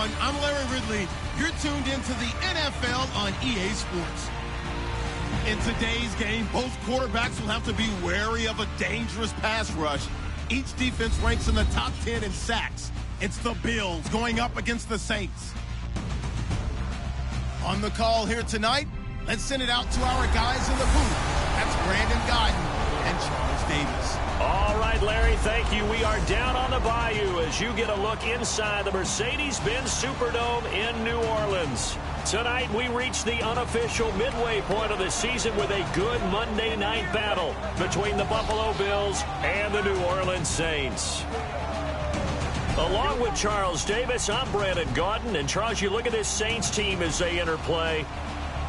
everyone. I'm Larry Ridley. You're tuned into the NFL on EA Sports. In today's game, both quarterbacks will have to be wary of a dangerous pass rush. Each defense ranks in the top 10 in sacks. It's the Bills going up against the Saints. On the call here tonight, let's send it out to our guys in the booth. That's Brandon Gaudin and Charles Davis. All right, Larry, thank you. We are down on the bayou as you get a look inside the Mercedes-Benz Superdome in New Orleans. Tonight, we reach the unofficial midway point of the season with a good Monday night battle between the Buffalo Bills and the New Orleans Saints. Along with Charles Davis, I'm Brandon Gaudin. And, Charles, you look at this Saints team as they enter play.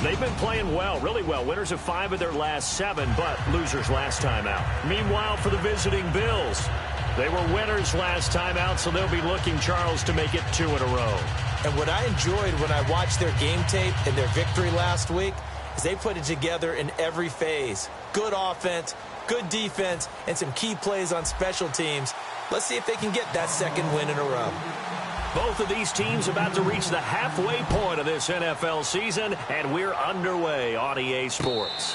They've been playing well, really well. Winners of 5 of their last 7, but losers last time out. Meanwhile, for the visiting Bills, they were winners last time out, so they'll be looking, Charles, to make it 2 in a row. And what I enjoyed when I watched their game tape and their victory last week is they put it together in every phase. Good offense, good defense, and some key plays on special teams. Let's see if they can get that second win in a row. Both of these teams about to reach the halfway point of this NFL season, and we're underway on EA Sports.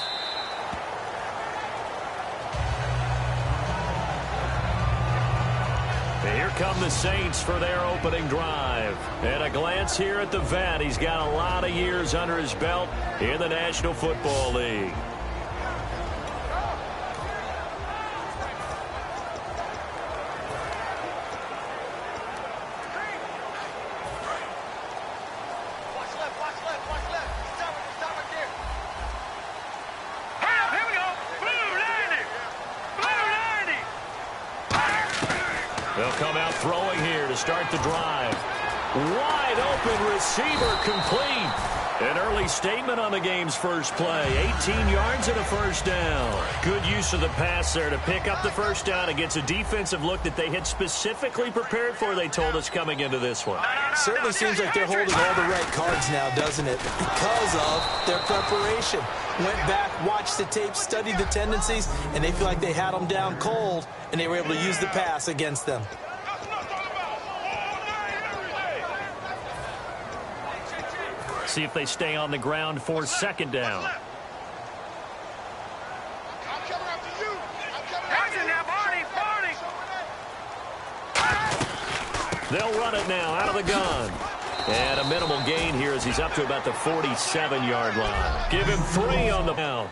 Here come the Saints for their opening drive. And a glance here at the vet. He's got a lot of years under his belt in the National Football League. They'll come out throwing here to start the drive. Wide open receiver complete. An early statement on the game's first play. 18 yards and a first down. Good use of the pass there to pick up the first down against a defensive look that they had specifically prepared for, they told us, coming into this one. Certainly seems like they're holding all the right cards now, doesn't it? Because of their preparation. Went back, watched the tape, studied the tendencies, and they feel like they had them down cold, and they were able to use the pass against them. See if they stay on the ground for second down. They'll run it now out of the gun. And a minimal gain here as he's up to about the 47-yard line. Give him 3 on the pound.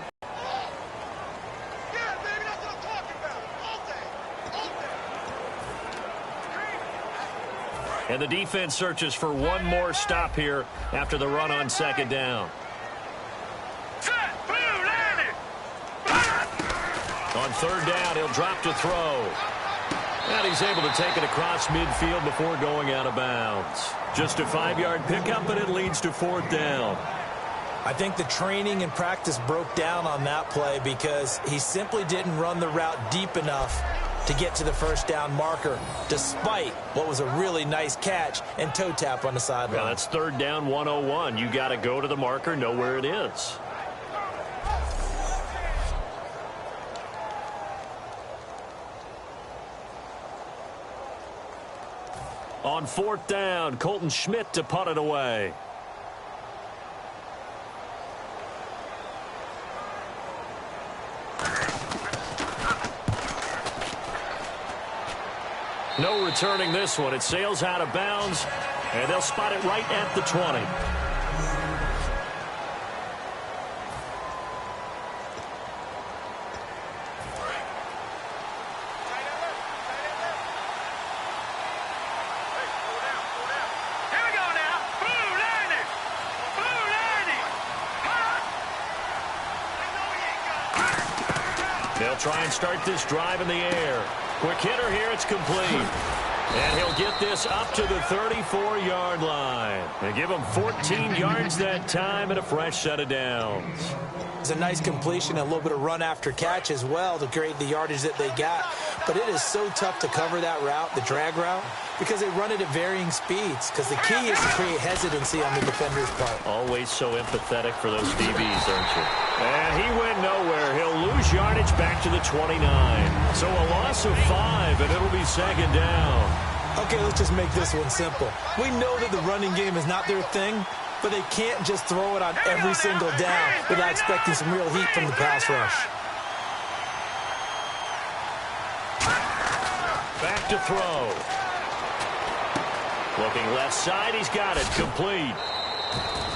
And the defense searches for one more stop here after the run on second down. On third down, he'll drop to throw. And he's able to take it across midfield before going out of bounds. Just a 5-yard pickup, and it leads to fourth down. I think the training and practice broke down on that play because he simply didn't run the route deep enough to get to the first down marker, despite what was a really nice catch and toe tap on the sideline. Well, that's third down 101. You got to go to the marker, know where it is. On fourth down, Colton Schmidt to punt it away. No returning this one. It sails out of bounds, and they'll spot it right at the 20. They'll try and start this drive in the air. Quick hitter here, it's complete. And he'll get this up to the 34-yard line. And give him 14 yards that time and a fresh set of downs. It's a nice completion and a little bit of run after catch as well to create the yardage that they got. But it is so tough to cover that route, the drag route, because they run it at varying speeds. Because the key is to create hesitancy on the defender's part. Always so empathetic for those DBs, aren't you? And he went nowhere. He'll lose yardage back to the 29. So a loss of 5, and it'll be second down. Okay, let's just make this one simple. We know that the running game is not their thing, but they can't just throw it on every single down without expecting some real heat from the pass rush. Back to throw. Looking left side, he's got it, complete.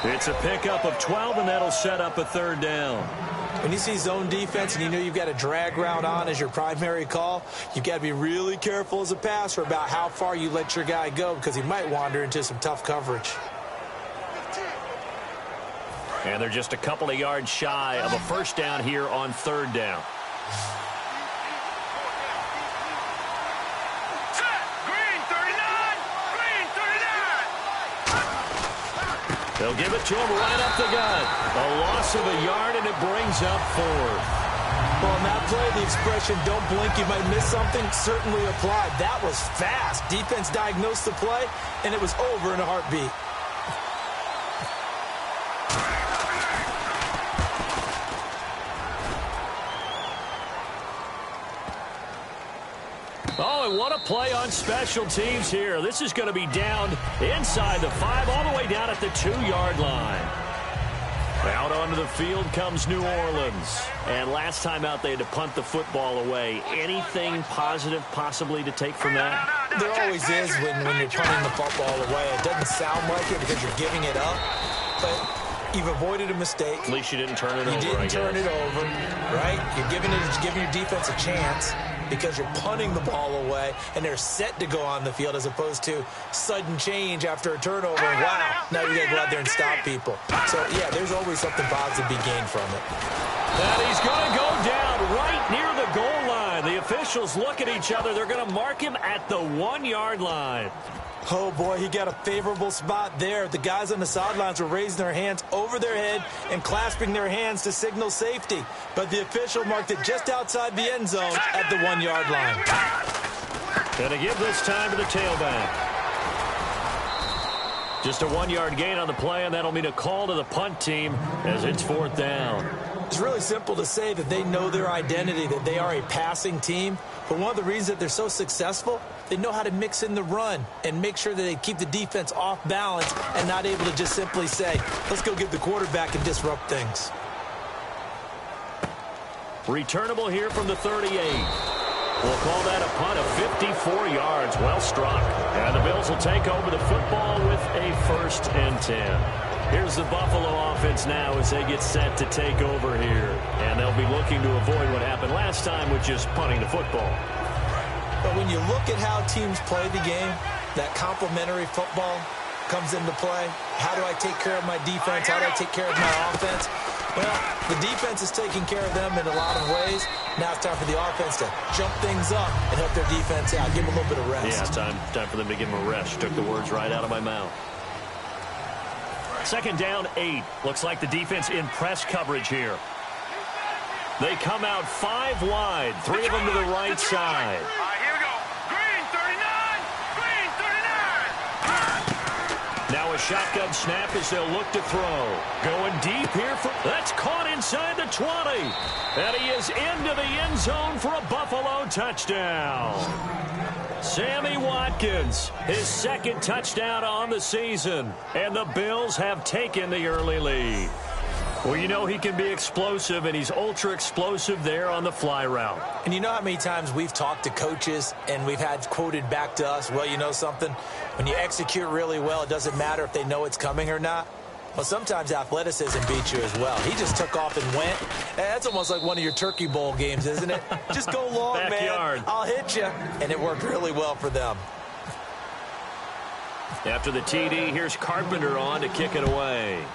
It's a pickup of 12, and that'll set up a third down. When you see zone defense and you know you've got a drag route on as your primary call, you've got to be really careful as a passer about how far you let your guy go because he might wander into some tough coverage. And they're just a couple of yards shy of a first down here on third down. They'll give it to him right up the gut. A loss of a yard, and it brings up fourth. Well, on that play, the expression, don't blink, you might miss something, certainly applied. That was fast. Defense diagnosed the play, and it was over in a heartbeat. Oh, and what a play on special teams here. This is going to be down inside the 5, all the way down at the 2-yard line. Out onto the field comes New Orleans. And last time out, they had to punt the football away. Anything positive possibly to take from that? There always is when you're punting the football away. It doesn't sound like it because you're giving it up, but you've avoided a mistake. At least you didn't turn it over, You didn't turn it over, right? You're giving your defense a chance because you're punting the ball away, and they're set to go on the field as opposed to sudden change after a turnover. And wow, now you got to go out there and stop people. So, yeah, there's always something positive to be gained from it. And he's going to go down right near the goal line. The officials look at each other. They're going to mark him at the 1-yard line. Oh, boy, he got a favorable spot there. The guys on the sidelines were raising their hands over their head and clasping their hands to signal safety. But the official marked it just outside the end zone at the 1-yard line. Going to give this time to the tailback. Just a 1-yard gain on the play, and that'll mean a call to the punt team as it's fourth down. It's really simple to say that they know their identity, that they are a passing team. But one of the reasons that they're so successful, they know how to mix in the run and make sure that they keep the defense off balance and not able to just simply say, let's go get the quarterback and disrupt things. Returnable here from the 38. We'll call that a punt of 54 yards. Well struck. And the Bills will take over the football with a 1st and 10. Here's the Buffalo offense now as they get set to take over here. And they'll be looking to avoid what happened last time with just punting the football. But when you look at how teams play the game, that complementary football comes into play. How do I take care of my defense? How do I take care of my offense? Well, the defense is taking care of them in a lot of ways. Now it's time for the offense to jump things up and help their defense out. Give them a little bit of rest. Yeah, time for them to give them a rest. Took the words right out of my mouth. 2nd down, 8. Looks like the defense in press coverage here. They come out 5 wide, 3 of them to the right side. Here we go. Green 39. Green 39. Now a shotgun snap as they'll look to throw. Going deep here. That's caught inside the 20. And he is into the end zone for a Buffalo touchdown. Sammy Watkins, his 2nd touchdown on the season. And the Bills have taken the early lead. Well, you know he can be explosive, and he's ultra-explosive there on the fly route. And you know how many times we've talked to coaches and we've had quoted back to us, well, you know something? When you execute really well, it doesn't matter if they know it's coming or not. Well, sometimes athleticism beats you as well. He just took off and went. That's almost like one of your Turkey Bowl games, isn't it? Just go long, Backyard. man. I'll hit you. And it worked really well for them. After the TD, here's Carpenter on to kick it away.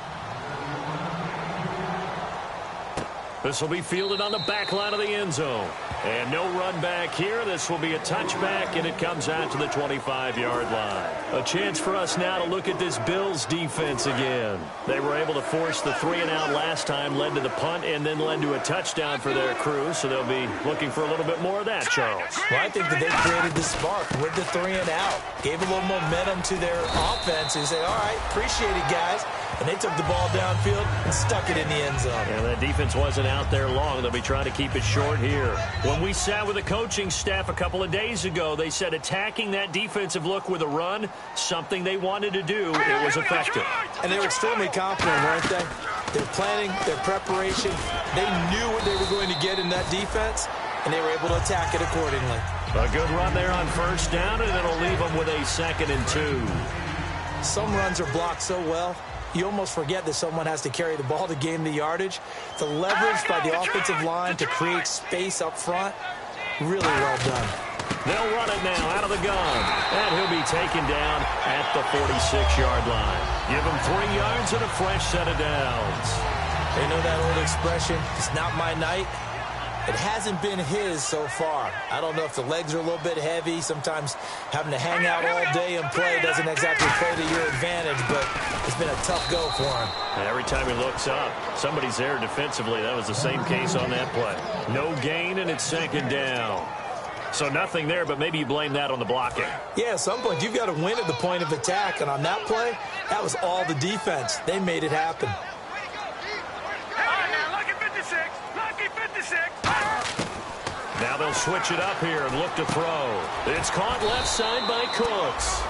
This will be fielded on the back line of the end zone. And no run back here. This will be a touchback, and it comes out to the 25-yard line. A chance for us now to look at this Bills defense again. They were able to force the 3-and-out last time, led to the punt, and then led to a touchdown for their crew. So they'll be looking for a little bit more of that, Charles. Well, I think that they created the spark with the 3-and-out. Gave a little momentum to their offense and say, all right, appreciate it, guys. and they took the ball downfield and stuck it in the end zone. And that defense wasn't out there long. They'll be trying to keep it short here. When we sat with the coaching staff a couple of days ago, they said attacking that defensive look with a run, something they wanted to do, it was effective. And they were extremely confident, weren't they? Their planning, their preparation, they knew what they were going to get in that defense, and they were able to attack it accordingly. A good run there on first down, and it'll leave them with a 2nd and 2. Some runs are blocked so well, you almost forget that someone has to carry the ball to gain the yardage. The leverage by the offensive line to create space up front, really well done. They'll run it now out of the gun, and he'll be taken down at the 46-yard line. Give him 3 yards and a fresh set of downs. They know that old expression, it's not my night. It hasn't been his so far. I don't know if the legs are a little bit heavy. Sometimes having to hang out all day and play doesn't exactly play to your advantage, but it's been a tough go for him. Every time he looks up, somebody's there defensively. That was the same case on that play. No gain, and it's 2nd down. So nothing there, but maybe you blame that on the blocking. Yeah, at some point, you've got to win at the point of attack, and on that play, that was all the defense. They made it happen. Now they'll switch it up here and look to throw. It's caught left side by Cooks.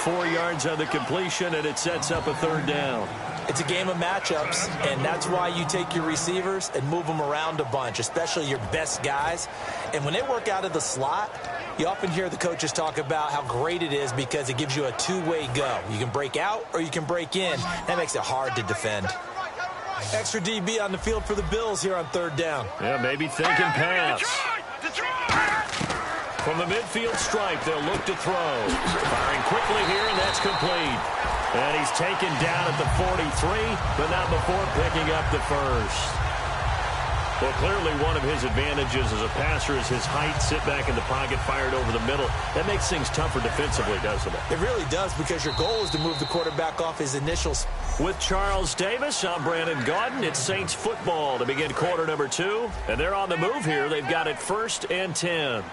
4 yards on the completion, and it sets up a 3rd down. It's a game of matchups, and that's why you take your receivers and move them around a bunch, especially your best guys. And when they work out of the slot, you often hear the coaches talk about how great it is because it gives you a two-way go. You can break out or you can break in. That makes it hard to defend. Extra DB on the field for the Bills here on 3rd down. Yeah, maybe thinking pass. From the midfield stripe, they'll look to throw. Firing quickly here, and that's complete. And he's taken down at the 43, but not before picking up the first. Well, clearly one of his advantages as a passer is his height. Sit back in the pocket, fired over the middle. That makes things tougher defensively, doesn't it? It really does, because your goal is to move the quarterback off his initials. With Charles Davis, I'm Brandon Gaudin. It's Saints football to begin quarter number 2. And they're on the move here. They've got it 1st and 10.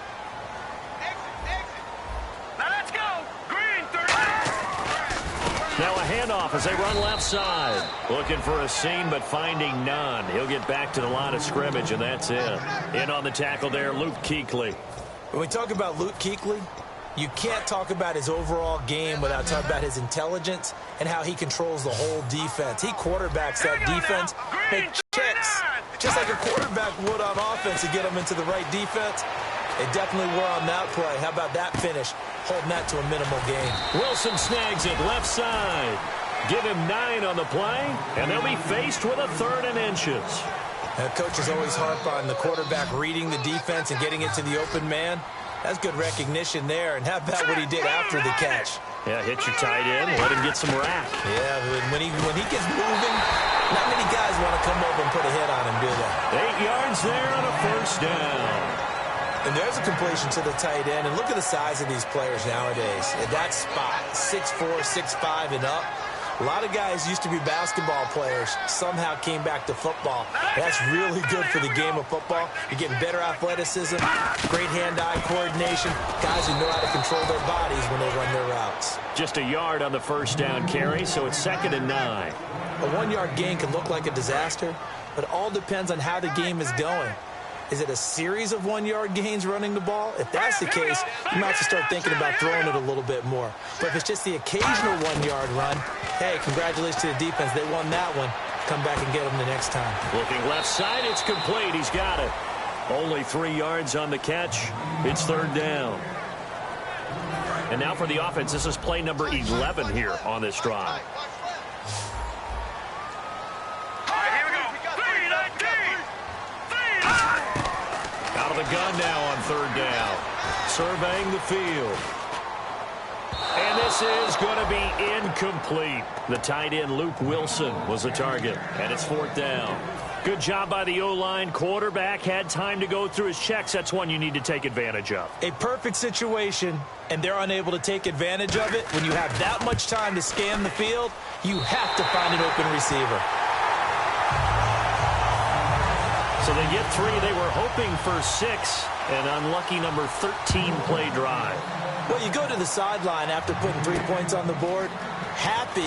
Now a handoff as they run left side. Looking for a seam, but finding none. He'll get back to the line of scrimmage, and that's it. In on the tackle there, Luke Kuechly. When we talk about Luke Kuechly, you can't talk about his overall game without talking about his intelligence and how he controls the whole defense. He quarterbacks that defense, make checks, just like a quarterback would on offense to get them into the right defense. They definitely were on that play. How about that finish? Holding that to a minimal gain. Wilson snags it left side. Give him 9 on the play, and they'll be faced with a 3rd and inches. Coaches always harp on the quarterback reading the defense and getting it to the open man. That's good recognition there. And how about what he did after the catch? Yeah, hit your tight end, let him get some rack. Yeah, when he gets moving, not many guys want to come over and put a hit on him, do they? 8 yards there on a 1st down. And there's a completion to the tight end. And look at the size of these players nowadays. At that spot, 6'4", 6'5", and up. A lot of guys used to be basketball players, somehow came back to football. That's really good for the game of football. You're getting better athleticism, great hand-eye coordination, guys who know how to control their bodies when they run their routes. Just a yard on the 1st down carry, so it's 2nd and 9. A 1-yard gain can look like a disaster, but it all depends on how the game is going. Is it a series of 1-yard gains running the ball? If that's the case, you might have to start thinking about throwing it a little bit more. But if it's just the occasional 1-yard run, hey, congratulations to the defense. They won that one. Come back and get them the next time. Looking left side, it's complete. He's got it. Only 3 yards on the catch. It's 3rd down. And now for the offense, this is play number 11 here on this drive. The gun now on 3rd down. Surveying the field. And this is going to be incomplete. The tight end, Luke Wilson, was the target. And it's 4th down. Good job by the O-line. Quarterback had time to go through his checks. That's one you need to take advantage of. A perfect situation, and they're unable to take advantage of it. When you have that much time to scan the field, you have to find an open receiver. So they get 3. They were hoping for 6. An unlucky number 13 play drive. Well, you go to the sideline after putting 3 points on the board, happy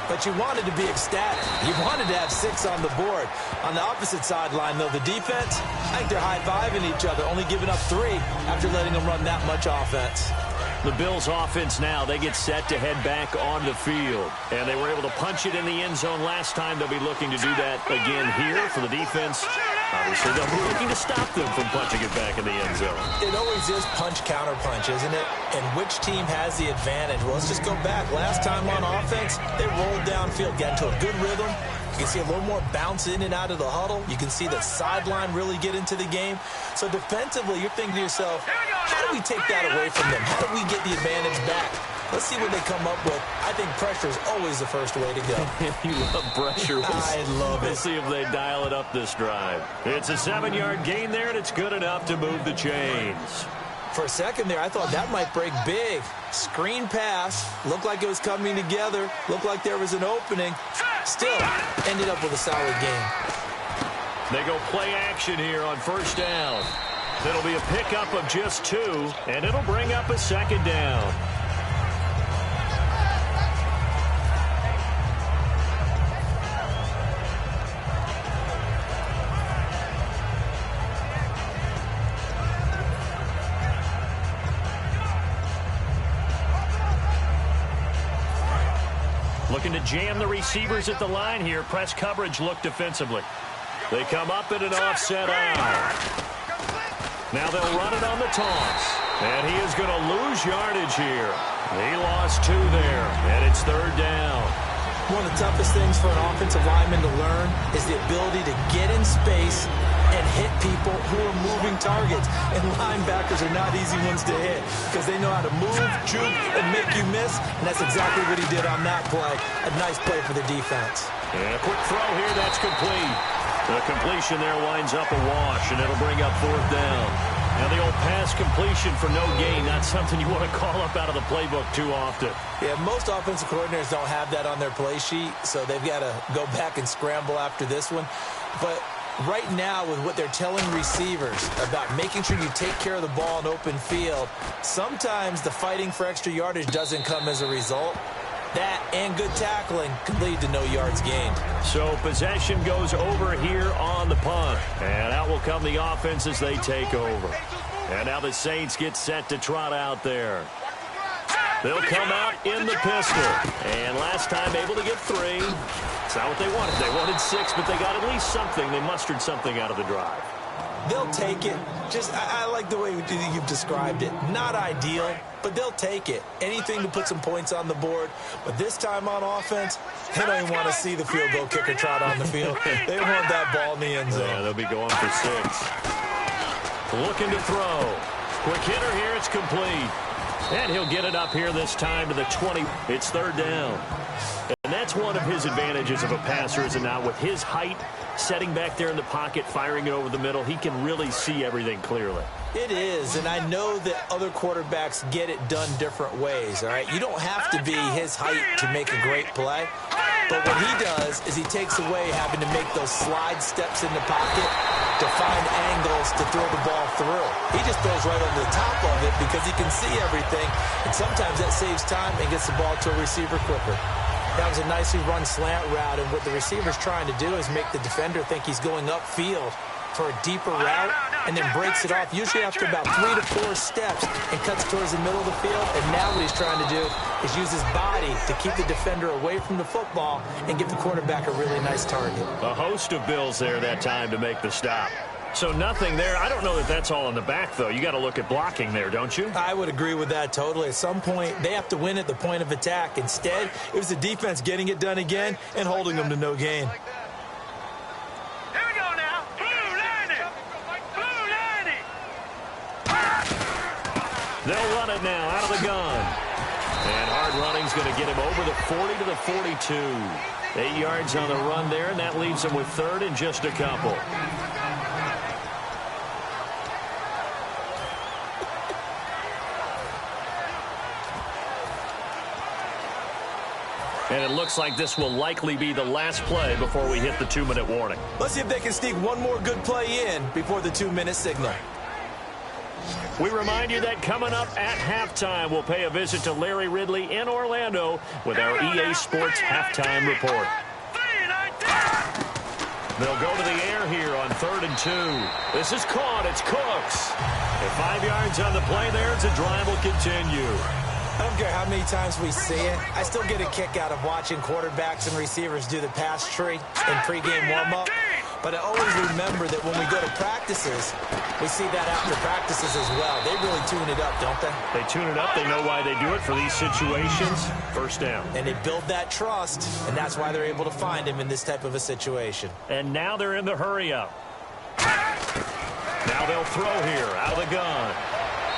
but you wanted to be ecstatic. You wanted to have 6 on the board. On the opposite sideline, though, the defense, I think they're high-fiving each other, only giving up 3 after letting them run that much offense. The Bills offense now, they get set to head back on the field. And they were able to punch it in the end zone last time. They'll be looking to do that again here for the defense. Obviously, they'll be looking to stop them from punching it back in the end zone. It always is punch-counter-punch, isn't it? And which team has the advantage? Well, let's just go back. Last time on offense, they rolled downfield, got into a good rhythm. You can see a little more bounce in and out of the huddle. You can see the sideline really get into the game. So defensively, you're thinking to yourself, how do we take that away from them? How do we get the advantage back? Let's see what they come up with. I think pressure is always the first way to go. You love pressure. I love it. We'll see if they dial it up this drive. It's a 7-yard gain there, and it's good enough to move the chains. For a second there, I thought that might break big. Screen pass. Looked like it was coming together. Looked like there was an opening. Still, ended up with a solid game. They go play action here on first down. It'll be a pickup of just 2, and it'll bring up a second down. Looking to jam the receivers at the line here. Press coverage look defensively. They come up in an offset out. Now they'll run it on the toss. And he is going to lose yardage here. He lost 2 there, and it's 3rd down. One of the toughest things for an offensive lineman to learn is the ability to get in space and hit people who are moving targets. And linebackers are not easy ones to hit because they know how to move, juke, and make you miss. And that's exactly what he did on that play. A nice play for the defense. And a quick throw here, that's complete. The completion there winds up a wash, and it'll bring up 4th down. Now the old pass completion for no gain, not something you want to call up out of the playbook too often. Yeah, most offensive coordinators don't have that on their play sheet, so they've got to go back and scramble after this one. But right now, with what they're telling receivers about making sure you take care of the ball in open field, sometimes the fighting for extra yardage doesn't come as a result. That and good tackling can lead to no yards gained. So possession goes over here on the punt. And out will come the offense as they take over. And now the Saints get set to trot out there. They'll come out in the pistol. And last time able to get 3. It's not what they wanted. They wanted 6, but they got at least something. They mustered something out of the drive. They'll take it. I like the way you've described it. Not ideal, but they'll take it. Anything to put some points on the board. But this time on offense, they don't even want to see the field goal kicker trot on the field. They want that ball in the end zone. Yeah, they'll be going for 6. Looking to throw. Quick hitter here. It's complete. And he'll get it up here this time to the 20. It's 3rd down. And that's one of his advantages of a passer, is it not? With his height, setting back there in the pocket, firing it over the middle, he can really see everything clearly. It is, and I know that other quarterbacks get it done different ways, all right? You don't have to be his height to make a great play. But what he does is he takes away having to make those slide steps in the pocket to find angles to throw the ball through. He just throws right over the top of it because he can see everything, and sometimes that saves time and gets the ball to a receiver quicker. That was a nicely run slant route, and what the receiver's trying to do is make the defender think he's going upfield for a deeper route and then breaks it off, usually after about 3 to 4 steps, and cuts towards the middle of the field. And now what he's trying to do is use his body to keep the defender away from the football and give the quarterback a really nice target. A host of Bills there that time to make the stop. So nothing there. I don't know that that's all in the back, though. You got to look at blocking there, don't you? I would agree with that totally. At some point, they have to win at the point of attack. Instead, it was the defense getting it done again and holding them to no gain. Here we go now. Blue 90. Blue 90. They'll run it now out of the gun. And hard running's going to get him over the 40 to the 42. 8 yards on the run there, and that leaves him with 3rd and just a couple. And it looks like this will likely be the last play before we hit the 2-minute warning. Let's see if they can sneak one more good play in before the 2-minute signal. We remind you that coming up at halftime, we'll pay a visit to Larry Ridley in Orlando with our EA Sports Halftime Report. They'll go to the air here on 3rd and 2. This is caught. It's Cooks. And 5 yards on the play there as the drive will continue. I don't care how many times we see it. I still get a kick out of watching quarterbacks and receivers do the pass tree in pregame warm-up. But I always remember that when we go to practices, we see that after practices as well. They really tune it up, don't they? They tune it up. They know why they do it for these situations. First down. And they build that trust, and that's why they're able to find him in this type of a situation. And now they're in the hurry-up. Now they'll throw here out of the gun.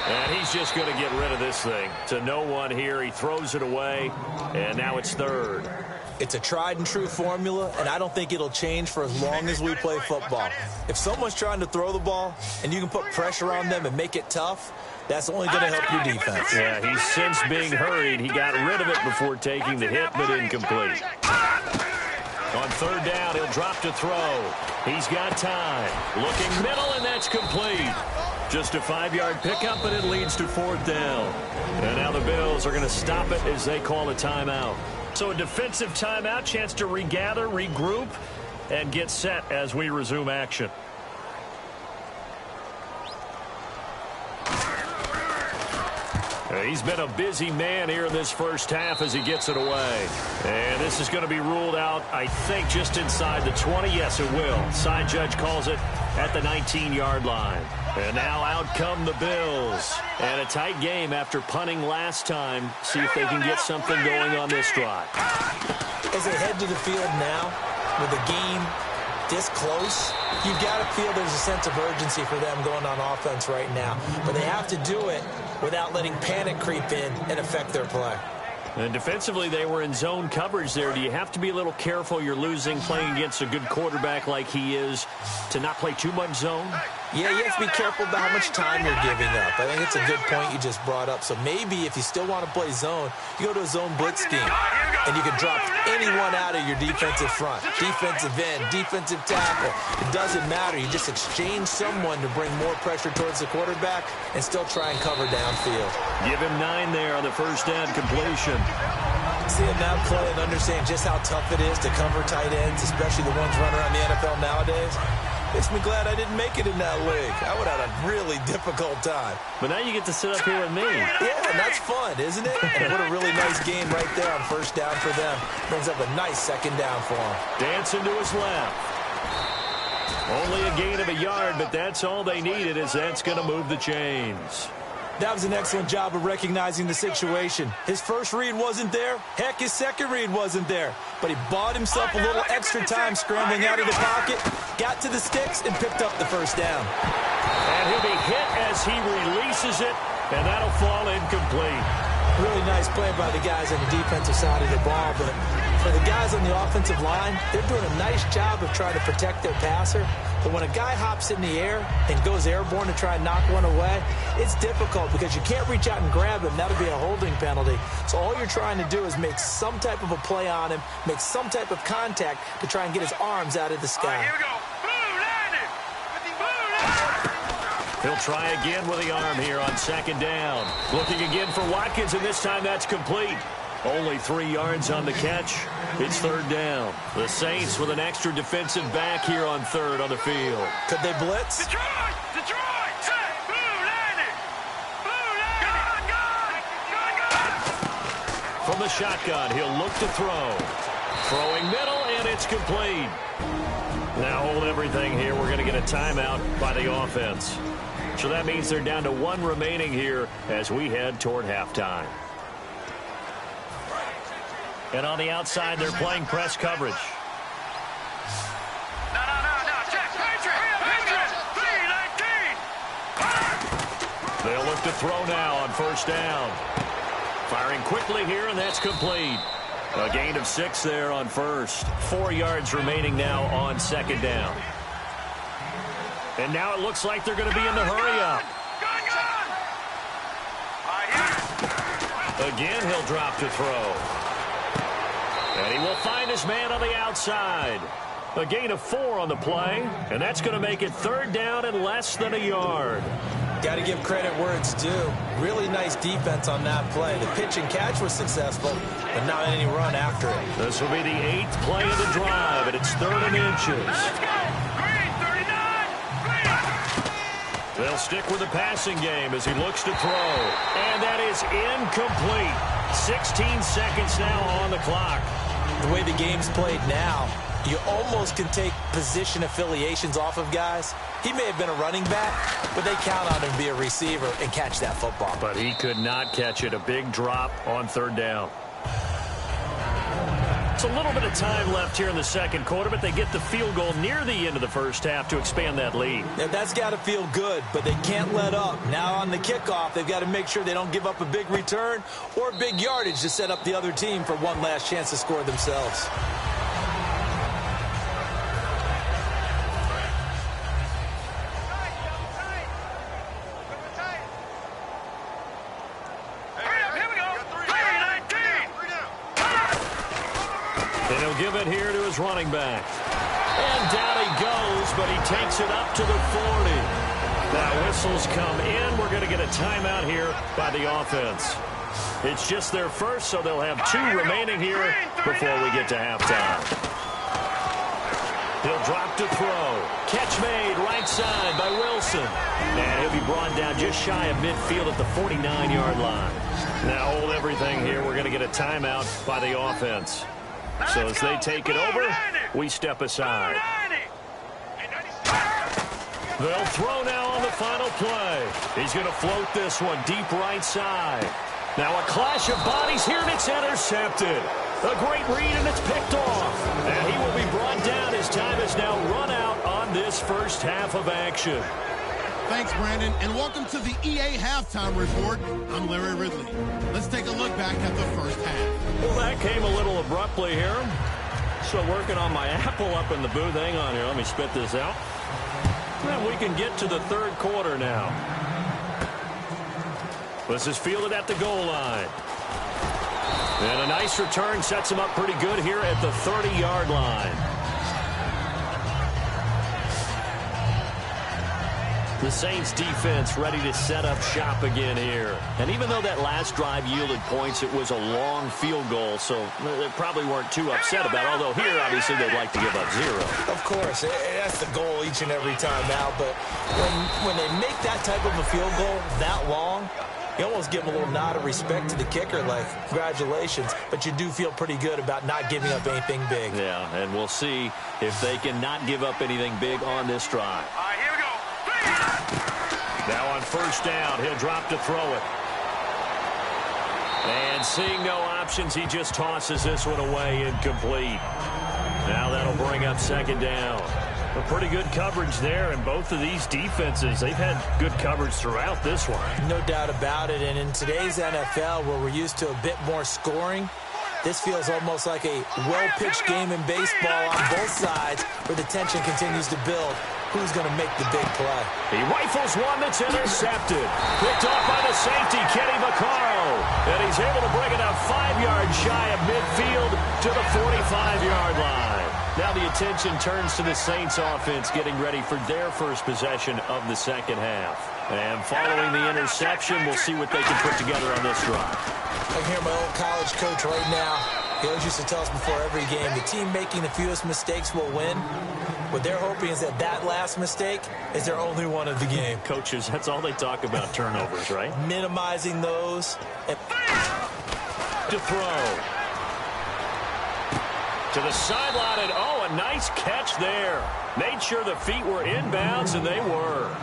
And he's just going to get rid of this thing. To no one here. He throws it away, and now it's 3rd. It's a tried-and-true formula, and I don't think it'll change for as long as we play football. If someone's trying to throw the ball and you can put pressure on them and make it tough, that's only going to help your defense. Yeah, he's since being hurried. He got rid of it before taking the hit, but incomplete. On 3rd down, he'll drop to throw. He's got time. Looking middle, and that's complete. Just a 5-yard pickup, and it leads to 4th down. And now the Bills are going to stop it as they call a timeout. So a defensive timeout, chance to regather, regroup, and get set as we resume action. He's been a busy man here in this first half as he gets it away. And this is going to be ruled out, I think, just inside the 20. Yes, it will. Side judge calls it at the 19-yard line. And now out come the Bills. And a tight game after punting last time. See if they can get something going on this drive. As they head to the field now, with the game this close, you've got to feel there's a sense of urgency for them going on offense right now. But they have to do it without letting panic creep in and affect their play. And defensively, they were in zone coverage there. Do you have to be a little careful? You're losing playing against a good quarterback like he is to not play too much zone? Yeah, you have to be careful about how much time you're giving up. I think it's a good point you just brought up. So maybe if you still want to play zone, you go to a zone blitz scheme, and you can drop anyone out of your defensive front, defensive end, defensive tackle. It doesn't matter. You just exchange someone to bring more pressure towards the quarterback and still try and cover downfield. Give him 9 there on the first down completion. See him now play and understand just how tough it is to cover tight ends, especially the ones running around the NFL nowadays. Makes me glad I didn't make it in that league. I would have had a really difficult time. But now you get to sit up here with me. Yeah, and that's fun, isn't it? And what a really nice game right there on first down for them. Brings up a nice second down for them. Dancing to his left. Only a gain of a yard, but that's all they needed, as that's going to move the chains. That was an excellent job of recognizing the situation. His first read wasn't there. Heck, his second read wasn't there. But he bought himself a little extra time scrambling out of the pocket, got to the sticks, and picked up the first down. And he'll be hit as he releases it, and that'll fall incomplete. Really nice play by the guys on the defensive side of the ball, but for the guys on the offensive line, they're doing a nice job of trying to protect their passer. But when a guy hops in the air and goes airborne to try and knock one away, it's difficult because you can't reach out and grab him. That'll be a holding penalty. So all you're trying to do is make some type of a play on him, make some type of contact to try and get his arms out of the sky. Here we go. Blue landed. Blue landed. He'll try again with the arm here on second down. Looking again for Watkins, and this time that's complete. Only 3 yards on the catch. It's third down. The Saints with an extra defensive back here on third on the field. Could they blitz? Detroit! Detroit! Set! Blue landed! Blue landed! Gun! From the shotgun, he'll look to throw. Throwing middle, and it's complete. Now hold everything here. We're going to get a timeout by the offense. So that means they're down to 1 remaining here as we head toward halftime. And on the outside, they're playing press coverage. No. Check. Patriots! 3-19! They'll look to throw now on first down. Firing quickly here, and that's complete. A gain of 6 there on first. 4 yards remaining now on second down. And now it looks like they're going to be in the hurry-up. Again, he'll drop to throw. And he will find his man on the outside. A gain of 4 on the play, and that's going to make it 3rd down and less than a yard. Got to give credit where it's due. Really nice defense on that play. The pitch and catch was successful, but not any run after it. This will be the 8th play of the drive, and it's 3rd and inches. Let's go. Green, 39. Green. They'll stick with the passing game as he looks to throw. And that is incomplete. 16 seconds now on the clock. The way the game's played now, you almost can take position affiliations off of guys. He may have been a running back, but they count on him to be a receiver and catch that football. But he could not catch it. A big drop on 3rd down. It's a little bit of time left here in the second quarter, but they get the field goal near the end of the first half to expand that lead. Yeah, that's got to feel good, but they can't let up. Now on the kickoff, they've got to make sure they don't give up a big return or big yardage to set up the other team for one last chance to score themselves. Give it here to his running back. And down he goes, but he takes it up to the 40. Now whistles come in. We're going to get a timeout here by the offense. It's just their first, so they'll have 2 remaining here before we get to halftime. He'll drop to throw. Catch made right side by Wilson. And he'll be brought down just shy of midfield at the 49-yard line. Now hold everything here. We're going to get a timeout by the offense. So as they take it over, we step aside. They'll throw now on the final play. He's going to float this one deep right side. Now a clash of bodies here, and it's intercepted. A great read, and it's picked off. And he will be brought down. His time is now run out on this first half of action. Thanks, Brandon, and welcome to the EA Halftime Report. I'm Larry Ridley. Let's take a look back at the first half. Well, that came a little abruptly here. So working on my apple up in the booth. Hang on here. Let me spit this out. And we can get to the 3rd quarter now. This is fielded at the goal line. And a nice return sets him up pretty good here at the 30-yard line. The Saints defense ready to set up shop again here. And even though that last drive yielded points, it was a long field goal, so they probably weren't too upset about it. Although here, obviously, they'd like to give up 0. Of course, that's the goal each and every time out. But when they make that type of a field goal that long, you almost give them a little nod of respect to the kicker, like, congratulations. But you do feel pretty good about not giving up anything big. Yeah, and we'll see if they can not give up anything big on this drive. All right, here we go. Now on 1st down, he'll drop to throw it. And seeing no options, he just tosses this one away, incomplete. Now that'll bring up 2nd down. A pretty good coverage there, and both of these defenses, they've had good coverage throughout this one. No doubt about it, and in today's NFL, where we're used to a bit more scoring, this feels almost like a well-pitched game in baseball on both sides, where the tension continues to build. Who's going to make the big play? He rifles one that's intercepted. Picked off by the safety, Kenny Vaccaro. And he's able to bring it up 5 yards shy of midfield to the 45-yard line. Now the attention turns to the Saints offense getting ready for their first possession of the second half. And following the interception, we'll see what they can put together on this drive. I can hear my old college coach right now. He always used to tell us before every game, the team making the fewest mistakes will win. What they're hoping is that last mistake is their only one of the game. Coaches, that's all they talk about, turnovers, right? Minimizing those. To throw. To the sideline, and a nice catch there. Made sure the feet were inbounds, and they were.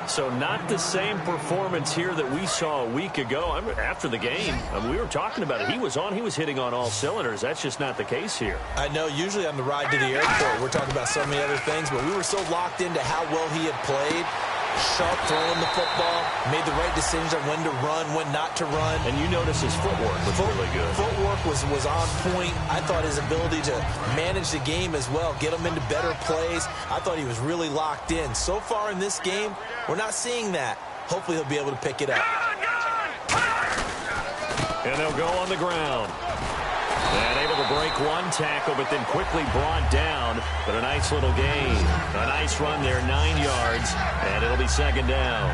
So not the same performance here that we saw a week ago. After the game, we were talking about it. He was hitting on all cylinders. That's just not the case here. I know usually on the ride to the airport, we're talking about so many other things, but we were so locked into how well he had played. Sharp throwing the football, made the right decisions on when to run, when not to run. And you notice his footwork was really good. Footwork was on point. I thought his ability to manage the game as well, get him into better plays. I thought he was really locked in. So far in this game, we're not seeing that. Hopefully he'll be able to pick it up. And they'll go on the ground. And able to break one tackle, but then quickly brought down. But a nice little gain. A nice run there, 9 yards, and it'll be second down.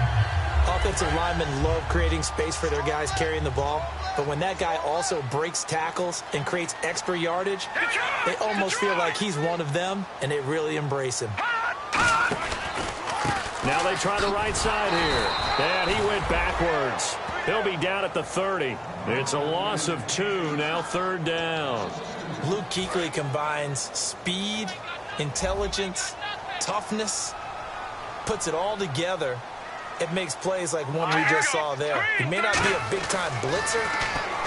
Offensive linemen love creating space for their guys carrying the ball. But when that guy also breaks tackles and creates extra yardage, they almost feel like he's one of them, and they really embrace him. Now they try the right side here. And he went backwards. He'll be down at the 30. It's a loss of 2, now third down. Luke Kuechly combines speed, intelligence, toughness, puts it all together. It makes plays like one we just saw there. He may not be a big-time blitzer,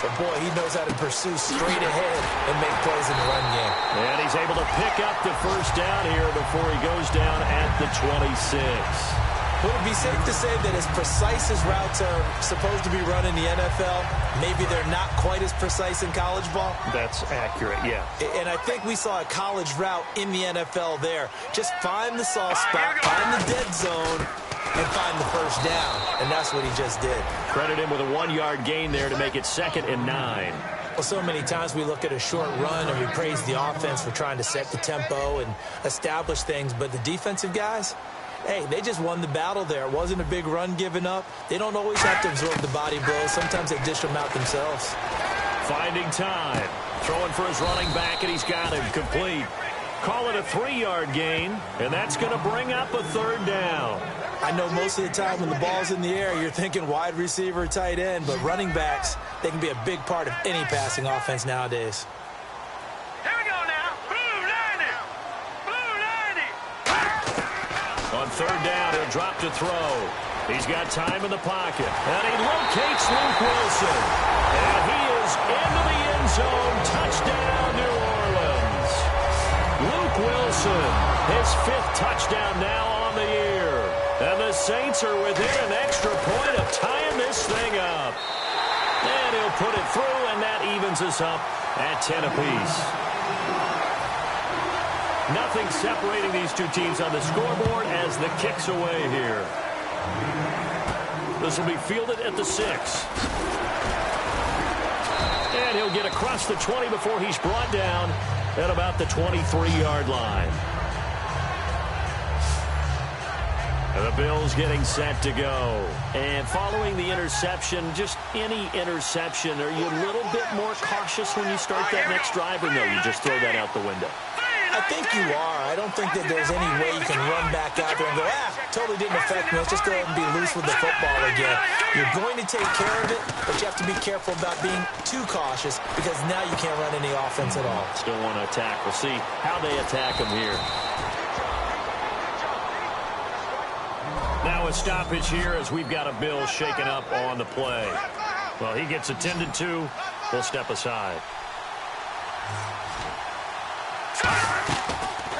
but, boy, he knows how to pursue straight ahead and make plays in the run game. And he's able to pick up the first down here before he goes down at the 26. Would it be safe to say that as precise as routes are supposed to be run in the NFL, maybe they're not quite as precise in college ball? That's accurate, yeah. And I think we saw a college route in the NFL there. Just find the soft spot, find the dead zone, and find the first down. And that's what he just did. Credit him with a 1-yard gain there to make it 2nd and 9. Well, so many times we look at a short run and we praise the offense for trying to set the tempo and establish things. But the defensive guys, hey, they just won the battle there. It wasn't a big run given up. They don't always have to absorb the body blows. Sometimes they dish them out themselves. Finding time. Throwing for his running back, and he's got him complete. Call it a 3-yard gain, and that's going to bring up a third down. I know most of the time when the ball's in the air, you're thinking wide receiver, tight end, but running backs, they can be a big part of any passing offense nowadays. Here we go now. Blue 90. Blue 90. On third down, he'll drop to throw. He's got time in the pocket, and he locates Luke Wilson. And he is into the end zone. Touchdown, New Orleans. Luke Wilson, his 5th touchdown now on the year. And the Saints are within an extra point of tying this thing up. And he'll put it through, and that evens us up at 10 apiece. Nothing separating these two teams on the scoreboard as the kick's away here. This will be fielded at the 6. And he'll get across the 20 before he's brought down at about the 23-yard line. And the Bills getting set to go. And following the interception, just any interception, are you a little bit more cautious when you start that next drive, or no, you just throw that out the window? I think you are. I don't think that there's any way you can run back out there and go, totally didn't affect me. Let's just go ahead and be loose with the football again. You're going to take care of it, but you have to be careful about being too cautious because now you can't run any offense at all. Still want to attack. We'll see how they attack him here. Now a stoppage here as we've got a Bill shaken up on the play. Well, he gets attended to. We'll step aside.